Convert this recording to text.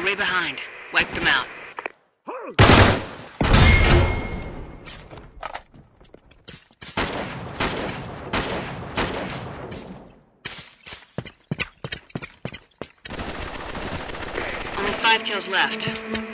were way behind. Wiped them out. Only 5 kills left.